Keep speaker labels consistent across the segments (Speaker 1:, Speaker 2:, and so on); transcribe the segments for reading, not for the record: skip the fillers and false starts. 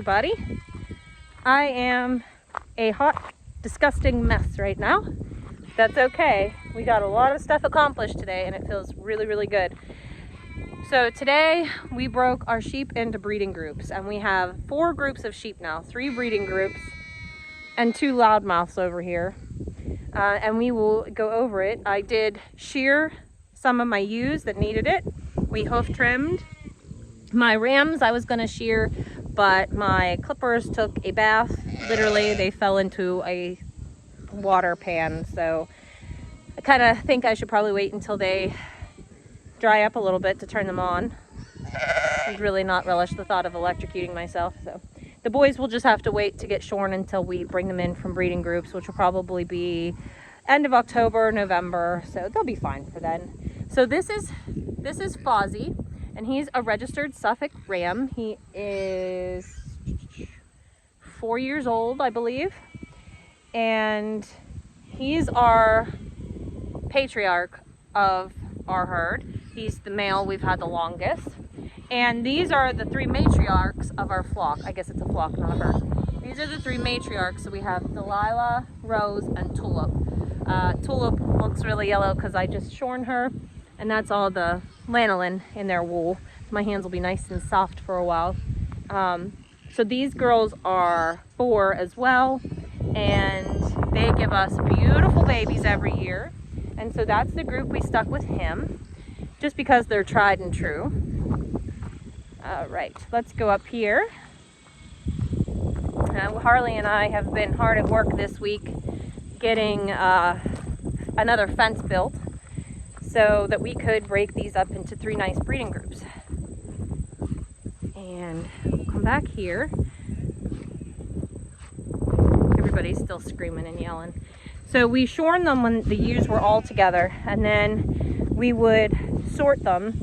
Speaker 1: everybody. I am a hot, disgusting mess right now. That's okay. We got a lot of stuff accomplished today and it feels really, really good. So today we broke our sheep into breeding groups, and we have 4 groups of sheep now, 3 breeding groups and 2 loudmouths over here. And we will go over it. I did shear some of my ewes that needed it. We hoof trimmed. My rams I was gonna shear, but my clippers took a bath. Literally, they fell into a water pan. So I kind of think I should probably wait until they dry up a little bit to turn them on. I really not relish the thought of electrocuting myself. So the boys will just have to wait to get shorn until we bring them in from breeding groups, which will probably be end of October, November. So they'll be fine for then. So this is Fozzie, and he's a registered Suffolk ram. He is 4 years old, I believe. And he's our patriarch of our herd. He's the male we've had the longest. And these are the 3 matriarchs of our flock. I guess it's a flock, not a herd. These are the 3 matriarchs. So we have Delilah, Rose, and Tulip. Tulip looks really yellow because I just shorn her. And that's all the lanolin in their wool. My hands will be nice and soft for a while. So these girls are 4 as well. And they give us beautiful babies every year. And so that's the group we stuck with him, just because they're tried and true. All right, let's go up here. Harley and I have been hard at work this week getting another fence built so that we could break these up into 3 nice breeding groups. And we'll come back here. Everybody's still screaming and yelling. So we shorn them when the ewes were all together, and then we would sort them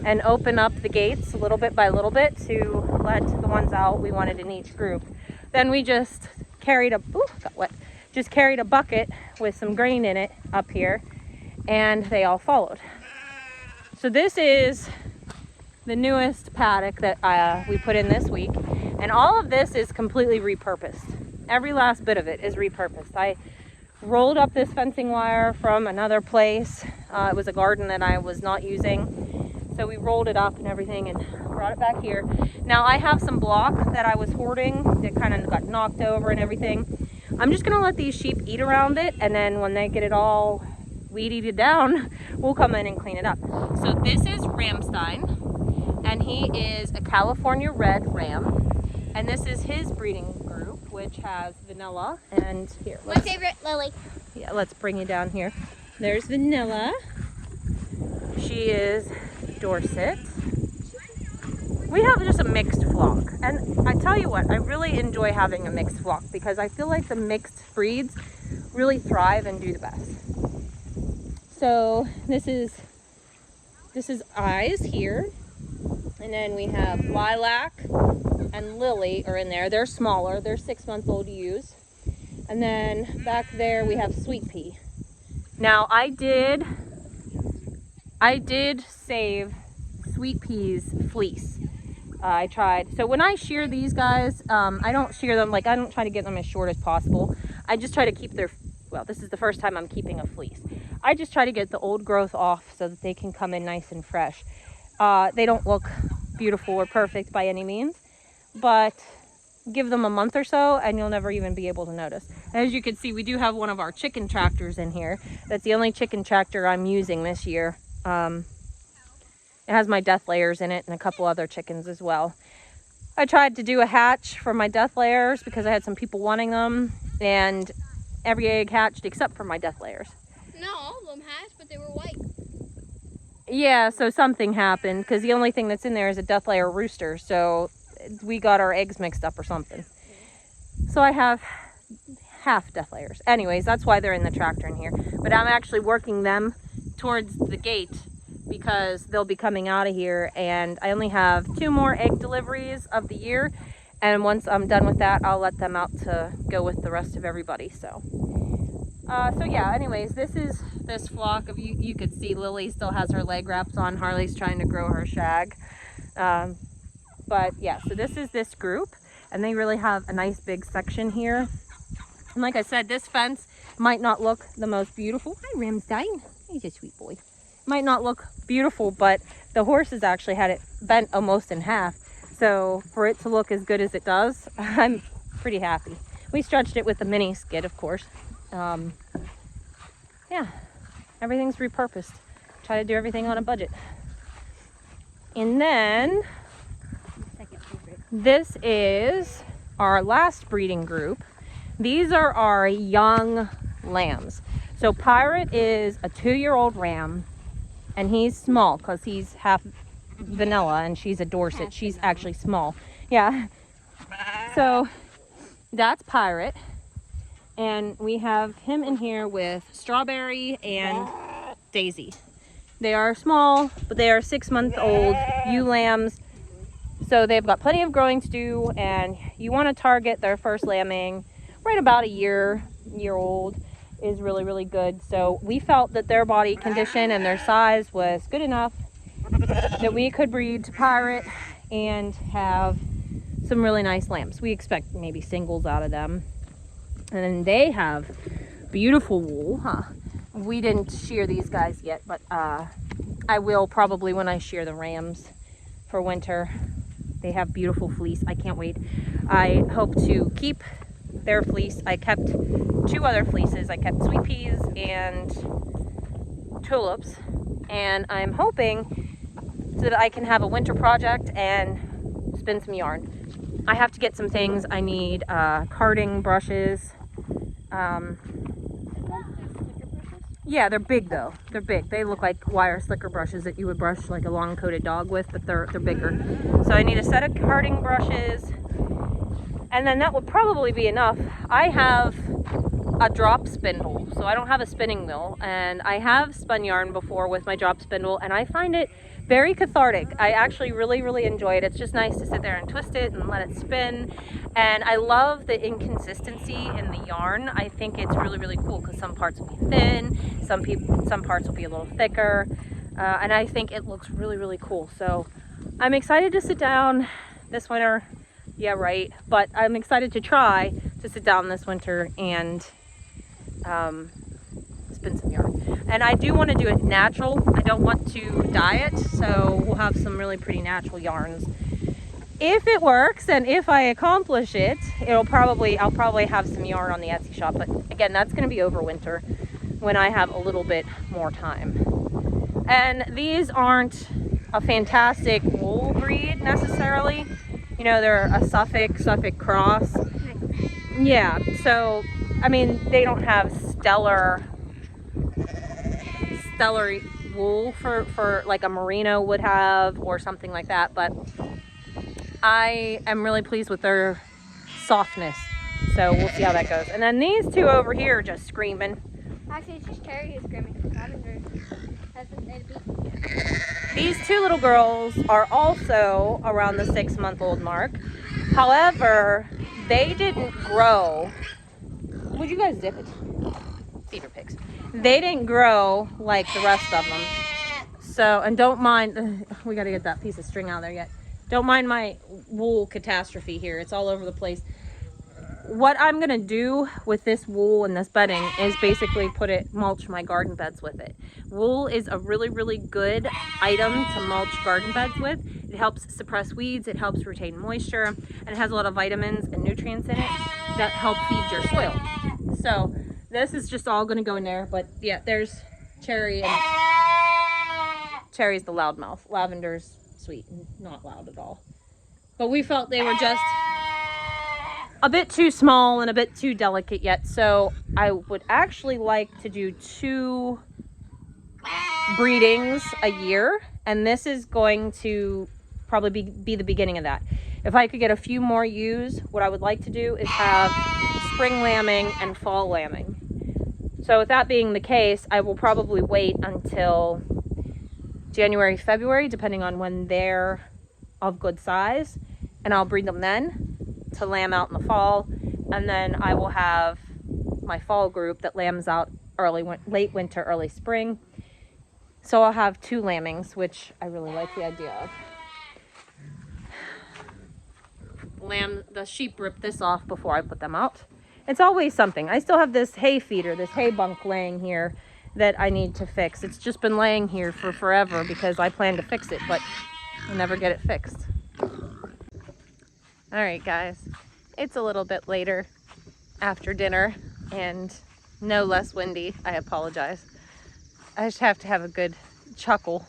Speaker 1: and open up the gates little bit by little bit to let the ones out we wanted in each group. Then we just carried just carried a bucket with some grain in it up here, and they all followed. So this is the newest paddock that we put in this week, and all of this is completely repurposed. Every last bit of it is repurposed. I rolled up this fencing wire from another place. It was a garden that I was not using. So we rolled it up and everything and brought it back here. Now I have some block that I was hoarding that kind of got knocked over and everything. I'm just gonna let these sheep eat around it, and then when they get it all weed-eated down, we'll come in and clean it up. So this is Ramstein, and he is a California red ram. And this is his breeding group, which has Vanilla and here.
Speaker 2: My favorite, Lily.
Speaker 1: Yeah, let's bring you down here. There's Vanilla. She is Dorset. We have just a mixed flock. And I tell you what, I really enjoy having a mixed flock because I feel like the mixed breeds really thrive and do the best. So this is Eyes here. And then we have Lilac and Lily are in there. They're smaller. They're 6-month-old ewes. And then back there we have Sweet Pea. Now I did save Sweet Pea's fleece. I tried. So when I shear these guys, I don't shear them, I don't try to get them as short as possible. I just try to keep well, this is the first time I'm keeping a fleece. I just try to get the old growth off so that they can come in nice and fresh. They don't look beautiful or perfect by any means, but give them a month or so and you'll never even be able to notice. As you can see, we do have one of our chicken tractors in here. That's the only chicken tractor I'm using this year. It has my death layers in it and a couple other chickens as well. I tried to do a hatch for my death layers because I had some people wanting them, and every egg hatched except for my death layers.
Speaker 2: No, all of them hatched, but they were white.
Speaker 1: Yeah, so something happened because the only thing that's in there is a death layer rooster. So we got our eggs mixed up or something. So I have half death layers. Anyways, that's why they're in the tractor in here. But I'm actually working them towards the gate because they'll be coming out of here, and I only have 2 more egg deliveries of the year, and once I'm done with that, I'll let them out to go with the rest of everybody. So yeah, anyways, this is this flock of you could see Lily still has her leg wraps on. Harley's trying to grow her shag. But yeah, so this is this group. and they really have a nice big section here. And like I said, this fence might not look the most beautiful. Hi, Ramstein. He's a sweet boy. Might not look beautiful, but the horses actually had it bent almost in half. So for it to look as good as it does, I'm pretty happy. We stretched it with a mini skid, of course. Yeah, everything's repurposed. Try to do everything on a budget. And then this is our last breeding group. These are our young lambs. So Pirate is a 2-year-old ram, and he's small because he's half vanilla and she's a Dorset. She's actually small. Yeah. So that's Pirate. And we have him in here with Strawberry and Daisy. They are small, but they are 6-month-old ewe lambs. So they've got plenty of growing to do, and you want to target their first lambing right about a year old is really, really good. So we felt that their body condition and their size was good enough that we could breed to Pirate and have some really nice lambs. We expect maybe singles out of them. And then they have beautiful wool, huh? We didn't shear these guys yet, but I will probably when I shear the rams for winter. They have beautiful fleece. I can't wait. I hope to keep their fleece. I kept 2 other fleeces. I kept sweet peas and tulips, and I'm hoping so that I can have a winter project and spin some yarn. I have to get some things. I need carding brushes. Yeah, they're big though. They're big. They look like wire slicker brushes that you would brush like a long coated dog with, but they're bigger. So I need a set of carding brushes, and then that would probably be enough. I have a drop spindle, so I don't have a spinning wheel, and I have spun yarn before with my drop spindle, and I find it very cathartic. I actually really, really enjoy it. It's just nice to sit there and twist it and let it spin. And I love the inconsistency in the yarn. I think it's really, really cool because some parts will be thin, some parts will be a little thicker, and I think it looks really, really cool. So I'm excited to sit down this winter. Yeah, right. But I'm excited to try to sit down this winter and spin some yarn. And I do want to do it natural. I don't want to dye it, so we'll have some really pretty natural yarns. If it works and if I accomplish it, I'll probably have some yarn on the Etsy shop. But again, that's going to be over winter when I have a little bit more time. And these aren't a fantastic wool breed necessarily. You know, they're a Suffolk cross. Yeah, so I mean, they don't have stellar wool for like a merino would have or something like that, but I am really pleased with their softness. So we'll see how that goes. And then these 2 over here are just screaming.
Speaker 2: Actually, it's just Cherry who's screaming. Lavender hasn't made a beat.
Speaker 1: These 2 little girls are also around the 6-month-old mark. However, they didn't grow. Would you guys zip it? Fever pigs. They didn't grow like the rest of them. So, and don't mind, we got to get that piece of string out of there yet. Don't mind my wool catastrophe here. It's all over the place. What I'm going to do with this wool and this bedding is basically mulch my garden beds with it. Wool is a really, really good item to mulch garden beds with. It helps suppress weeds, it helps retain moisture, and it has a lot of vitamins and nutrients in it that help feed your soil. So this is just all going to go in there, but yeah, there's Cherry, and Cherry's the loudmouth. Lavender's sweet, not loud at all. But we felt they were just a bit too small and a bit too delicate yet, so I would actually like to do 2 breedings a year, and this is going to probably be the beginning of that. If I could get a few more ewes, what I would like to do is have spring lambing and fall lambing. So with that being the case, I will probably wait until January, February, depending on when they're of good size, and I'll breed them then to lamb out in the fall, and then I will have my fall group that lambs out late winter, early spring. So I'll have 2 lambings, which I really like the idea of. the sheep rip this off before I put them out. It's always something. I still have this hay feeder, this hay bunk laying here that I need to fix. It's just been laying here for forever because I plan to fix it, but I'll never get it fixed. All right, guys, it's a little bit later after dinner and no less windy. I apologize. I just have to have a good chuckle.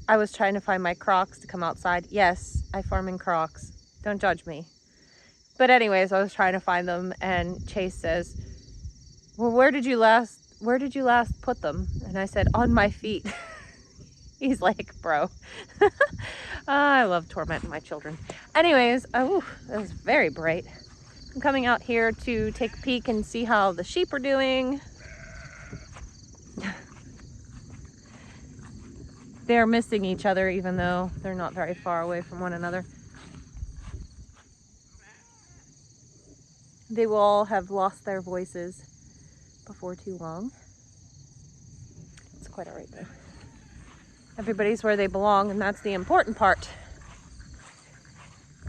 Speaker 1: I was trying to find my Crocs to come outside. Yes, I farm in Crocs. Don't judge me. But anyways, I was trying to find them and Chase says, well, where did you last put them? And I said, on my feet. He's like, bro. I love tormenting my children. Anyways, it was very bright. I'm coming out here to take a peek and see how the sheep are doing. They're missing each other even though they're not very far away from one another. They will all have lost their voices before too long. It's quite all right though. Everybody's where they belong, and that's the important part.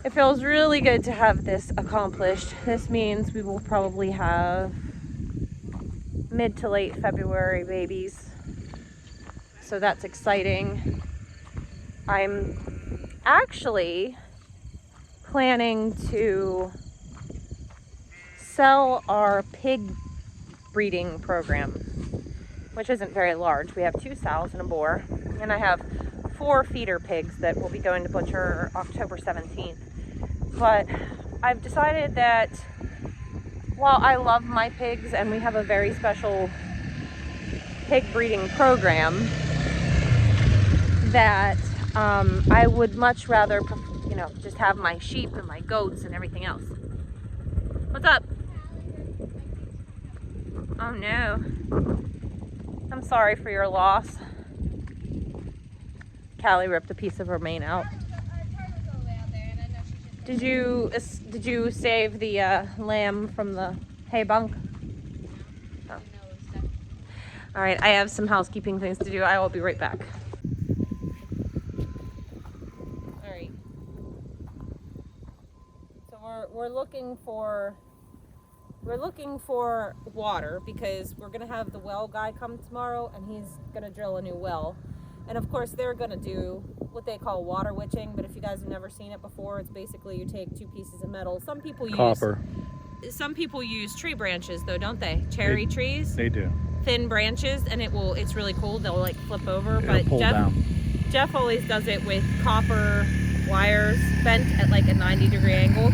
Speaker 1: It feels really good to have this accomplished. This means we will probably have mid to late February babies. So that's exciting. I'm actually planning to sell our pig breeding program, which isn't very large. We have 2 sows and a boar, and I have 4 feeder pigs that will be going to butcher October 17th. But I've decided that while I love my pigs and we have a very special pig breeding program, that I would much rather, just have my sheep and my goats and everything else. What's up? Oh no. I'm sorry for your loss. Callie ripped a piece of her mane out. Did you save the lamb from the hay bunk? Oh. All right, I have some housekeeping things to do. I will be right back. All right. So we're looking for water because we're gonna have the well guy come tomorrow and he's gonna drill a new well. And of course they're gonna do what they call water witching, but if you guys have never seen it before, it's basically you take 2 pieces of metal. Some people use
Speaker 3: copper.
Speaker 1: Some people use tree branches though, don't they? Cherry trees.
Speaker 3: They do.
Speaker 1: Thin branches, and it's really cool. They'll like flip over.
Speaker 3: It'll
Speaker 1: but
Speaker 3: pull down.
Speaker 1: Jeff always does it with copper wires bent at like a 90-degree angle.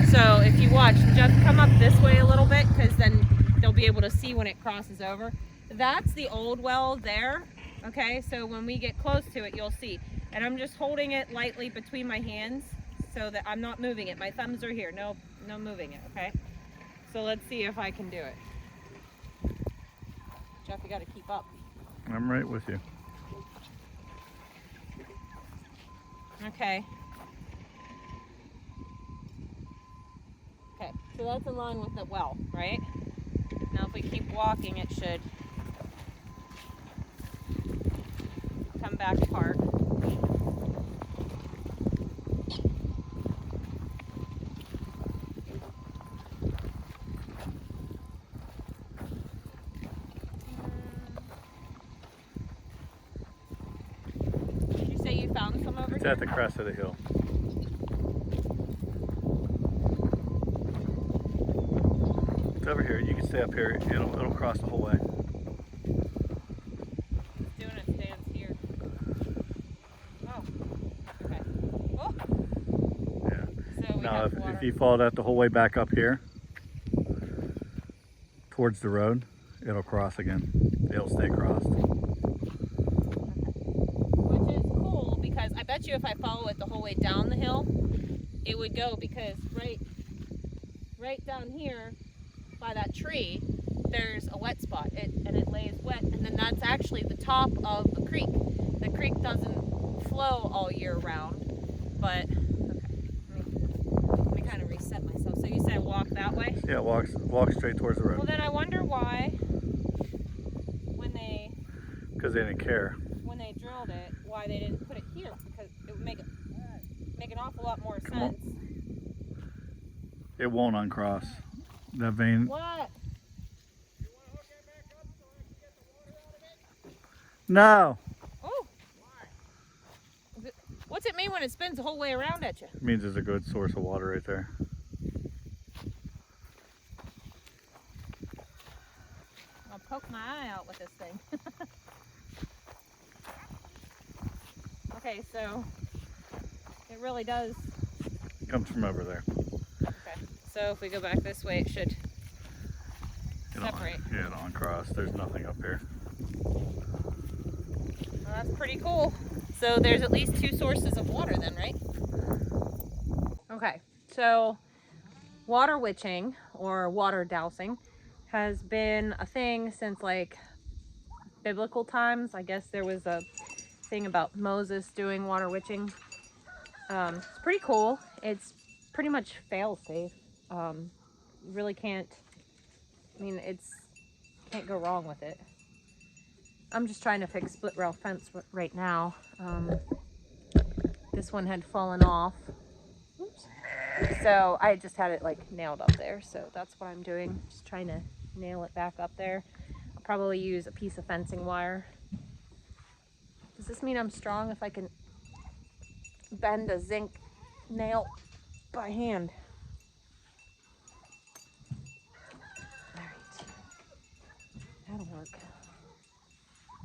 Speaker 1: So if you watch, Jeff, come up this way a little bit because then they'll be able to see when it crosses over. That's the old well there. Okay, so when we get close to it, you'll see. And I'm just holding it lightly between my hands so that I'm not moving it. My thumbs are here. No moving it, okay? So let's see if I can do it. Jeff, you got to keep up.
Speaker 3: I'm right with you.
Speaker 1: Okay. Okay, so that's in line with the well, right? Now if we keep walking, it should come back apart. Did you say you found some over
Speaker 3: It's
Speaker 1: here?
Speaker 3: at the crest of the hill. It's over here. You can stay up here. It'll cross the whole way.
Speaker 1: It's doing its dance here. Oh. Okay. Oh.
Speaker 3: Yeah.
Speaker 1: So we
Speaker 3: Now,
Speaker 1: have water.
Speaker 3: if you followed that the whole way back up here, towards the road, it'll cross again. It'll stay crossed.
Speaker 1: Which is cool because I bet you if I follow it the whole way down the hill, it would go because right down here by that tree, there's a wet spot and it lays wet, and then that's actually the top of the creek. The creek doesn't flow all year round, but okay. Let me kind of reset myself. So you said walk that way?
Speaker 3: Yeah, walk straight towards the road.
Speaker 1: Well, then I wonder why
Speaker 3: Because they didn't care.
Speaker 1: when they drilled it, why they didn't put it here, because it would make it make an awful lot more sense.
Speaker 3: It won't uncross. That vein.
Speaker 1: What?
Speaker 3: No.
Speaker 1: Oh. What's it mean when it spins the whole way around at you?
Speaker 3: It means there's a good source of water right there.
Speaker 1: I'll poke my eye out with this thing. Okay, so it really does.
Speaker 3: It comes from over there.
Speaker 1: Okay, so if we go back this way, it should separate.
Speaker 3: Yeah, it'll uncross. There's nothing up here.
Speaker 1: Well, that's pretty cool. So there's at least 2 sources of water then, right? Okay, so water witching or water dousing has been a thing since like biblical times. I guess there was a thing about Moses doing water witching. It's pretty cool. It's pretty much fail-safe. You really can't, I mean, can't go wrong with it. I'm just trying to fix split rail fence right now. This one had fallen off. Oops. So I just had it like nailed up there. So that's what I'm doing. Just trying to nail it back up there. I'll probably use a piece of fencing wire. Does this mean I'm strong if I can bend a zinc nail by hand? All right. That'll work.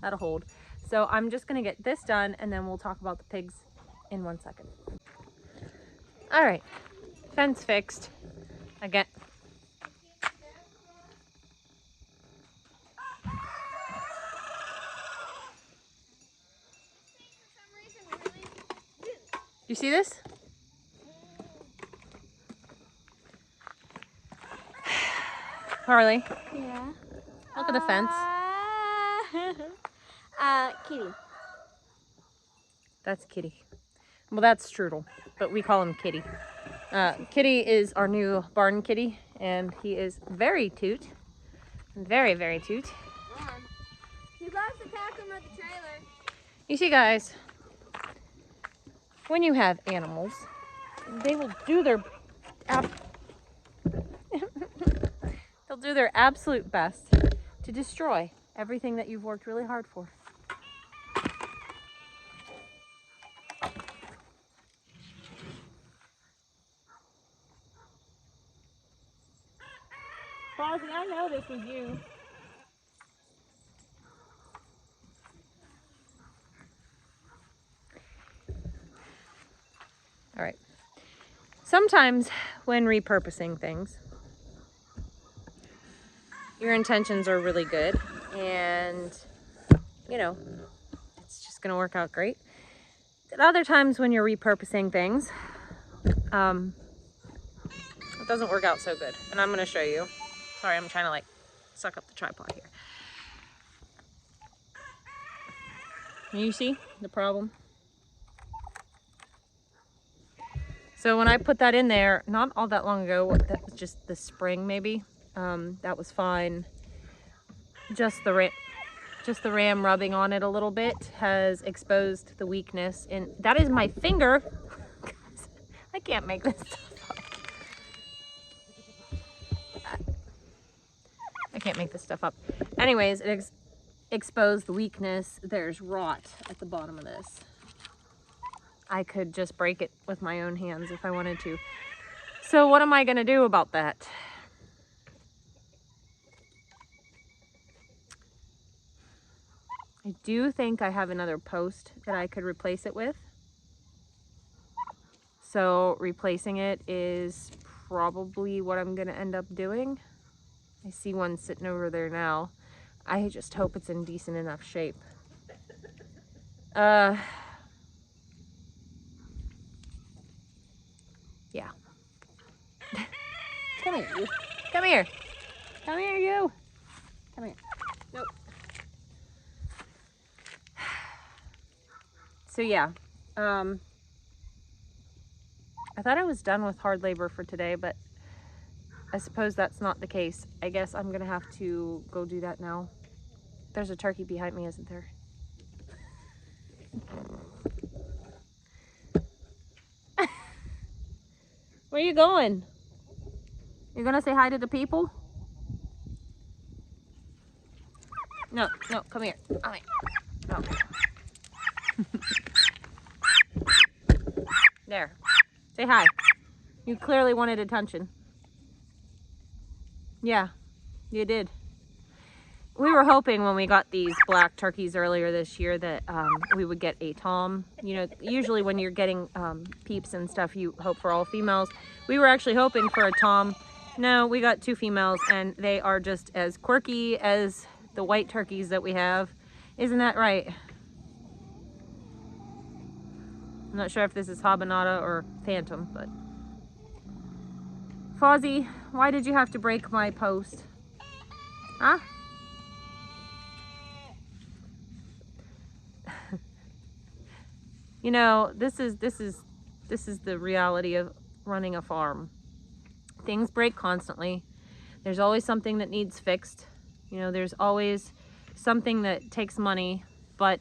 Speaker 1: That'll hold. So I'm just gonna get this done and then we'll talk about the pigs in 1 second. All right, fence fixed. Again. You see this? Harley,
Speaker 2: Yeah.
Speaker 1: look at the fence.
Speaker 2: Kitty.
Speaker 1: That's Kitty. Well, that's Strudel, but we call him Kitty. Kitty is our new barn kitty, and he is very toot. Very, very toot.
Speaker 2: He loves to pack him at the trailer.
Speaker 1: You see, guys, when you have animals, they will do their they'll do their absolute best to destroy everything that you've worked really hard for. Fozzie, I know this was you. All right. Sometimes when repurposing things, your intentions are really good and, you know, it's just going to work out great. At other times when you're repurposing things, it doesn't work out so good. And I'm going to show you. Sorry, I'm trying to like suck up the tripod here. You see the problem? So when I put that in there, not all that long ago, that was just the spring maybe, that was fine. Just the ram rubbing on it a little bit has exposed the weakness. And that is my finger. I can't make this stuff up. I can't make this stuff up. Anyways, it exposed the weakness. There's rot at the bottom of this. I could just break it with my own hands if I wanted to. So what am I gonna do about that? I do think I have another post that I could replace it with. So replacing it is probably what I'm gonna end up doing. I see one sitting over there now. I just hope it's in decent enough shape. Yeah. Come here, you. Come here. Come here, you. Come here. Nope. So yeah, I thought I was done with hard labor for today, but I suppose that's not the case. I guess I'm gonna have to go do that now. There's a turkey behind me, isn't there? Where you going? You're gonna say hi to the people? No, no, come here. Come here. No. There. Say hi. You clearly wanted attention. Yeah, you did. We were hoping when we got these black turkeys earlier this year that we would get a tom. You know, usually when you're getting peeps and stuff, you hope for all females. We were actually hoping for a tom. No, we got 2 females, and they are just as quirky as the white turkeys that we have. Isn't that right? I'm not sure if this is Habanada or Phantom, but... Fozzie, why did you have to break my post? Huh? You know, this is the reality of running a farm. Things break constantly. There's always something that needs fixed. You know, there's always something that takes money, but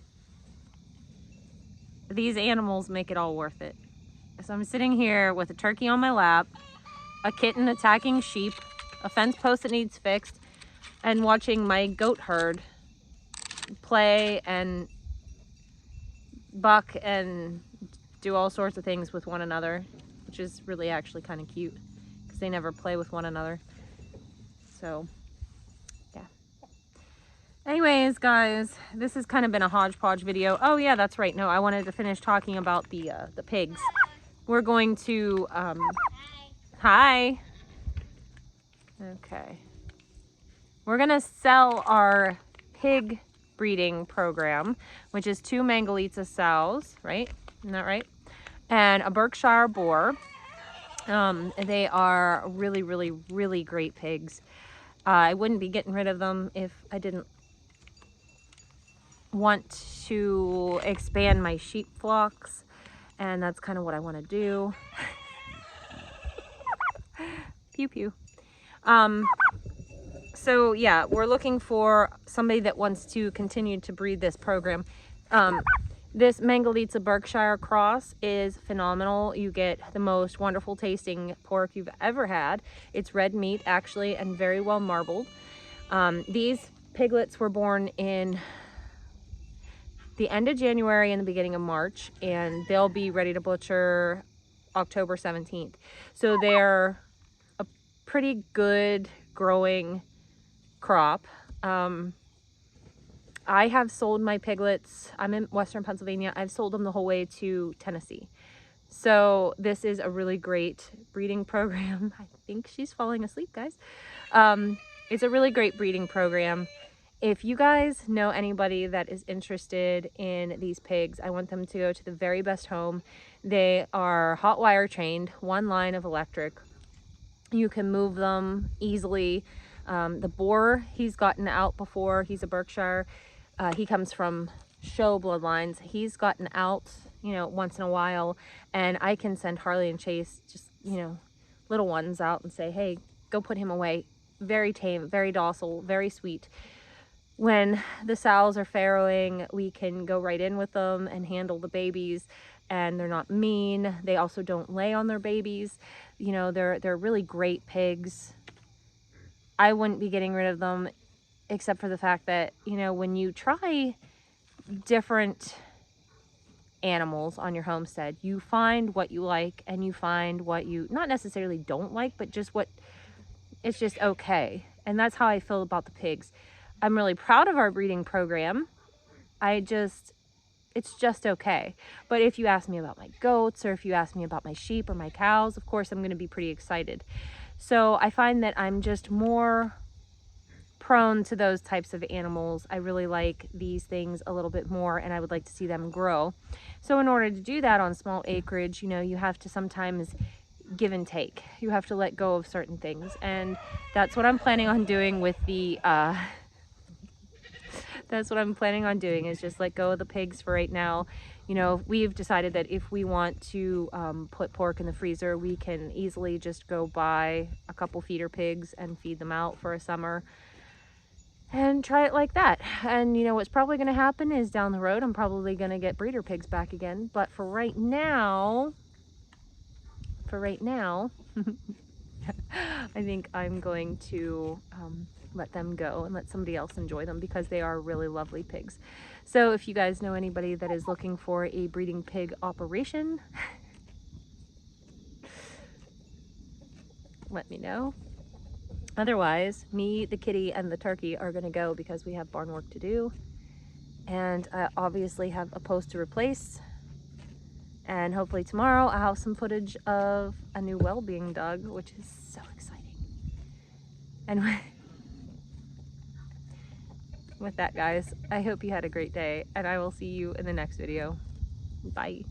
Speaker 1: these animals make it all worth it. So I'm sitting here with a turkey on my lap, a kitten attacking sheep, a fence post that needs fixed, and watching my goat herd play and buck and do all sorts of things with one another, which is really actually kind of cute because they never play with one another. So yeah. Anyways, guys, this has kind of been a hodgepodge video. Oh yeah, that's right. No, I wanted to finish talking about the pigs. We're going to hi. Okay. We're gonna sell our pig breeding program, which is 2 Mangalitsa sows, right? Isn't that right? And a Berkshire boar. They are really, really, really great pigs. I wouldn't be getting rid of them if I didn't want to expand my sheep flocks, and that's kind of what I want to do. Pew pew. So yeah, we're looking for somebody that wants to continue to breed this program. This Mangalitsa Berkshire cross is phenomenal. You get the most wonderful tasting pork you've ever had. It's red meat actually and very well marbled. These piglets were born in the end of January and the beginning of March, and they'll be ready to butcher October 17th. So they're a pretty good growing crop. I have sold my piglets. I'm in Western Pennsylvania. I've sold them the whole way to Tennessee. So this is a really great breeding program. I think she's falling asleep, guys. It's a really great breeding program. If you guys know anybody that is interested in these pigs, I want them to go to the very best home. They are hot wire trained, 1 line of electric. You can move them easily. The boar, he's gotten out before. He's a Berkshire. He comes from show bloodlines. He's gotten out, you know, once in a while, and I can send Harley and Chase, just, you know, little ones out and say, hey, go put him away. Very tame, very docile, very sweet. When the sows are farrowing, we can go right in with them and handle the babies, and they're not mean. They also don't lay on their babies. You know, they're really great pigs. I wouldn't be getting rid of them, except for the fact that, you know, when you try different animals on your homestead, you find what you like and you find what you not necessarily don't like, but just what it's just okay. And that's how I feel about the pigs. I'm really proud of our breeding program. It's just okay. But if you ask me about my goats, or if you ask me about my sheep or my cows, of course I'm going to be pretty excited. So I find that I'm just more prone to those types of animals. I really like these things a little bit more, and I would like to see them grow. So in order to do that on small acreage, you know, you have to sometimes give and take. You have to let go of certain things, and that's what I'm planning on doing with the that's what I'm planning on doing, is just let go of the pigs for right now. You know, we've decided that if we want to put pork in the freezer, we can easily just go buy a couple feeder pigs and feed them out for a summer and try it like that. And you know what's probably going to happen is down the road I'm probably going to get breeder pigs back again, but for right now for right now, I think I'm going to let them go and let somebody else enjoy them because they are really lovely pigs. So if you guys know anybody that is looking for a breeding pig operation, let me know. Otherwise, me, the kitty, and the turkey are gonna go because we have barn work to do. And I obviously have a post to replace. And hopefully tomorrow I'll have some footage of a new well being dug, which is so exciting. And with that, guys, I hope you had a great day, and I will see you in the next video. Bye.